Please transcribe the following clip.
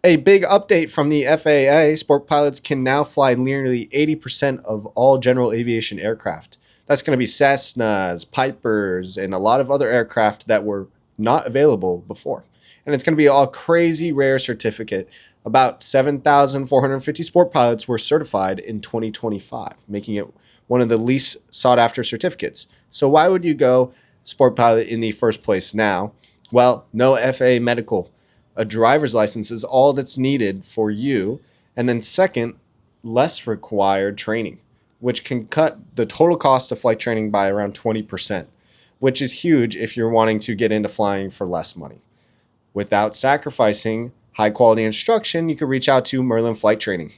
A big update from the FAA: sport pilots can now fly nearly 80% of all general aviation aircraft. That's going to be Cessnas, Pipers, and a lot of other aircraft that were not available before. And it's going to be a crazy rare certificate. About 7,450 sport pilots were certified in 2025, making it one of the least sought after certificates. So, why would you go sport pilot in the first place now? Well, no FAA medical. A driver's license is all that's needed for you. And then, second, less required training, which can cut the total cost of flight training by around 20%, which is huge if you're wanting to get into flying for less money. Without sacrificing high quality instruction, you can reach out to Merlin Flight Training.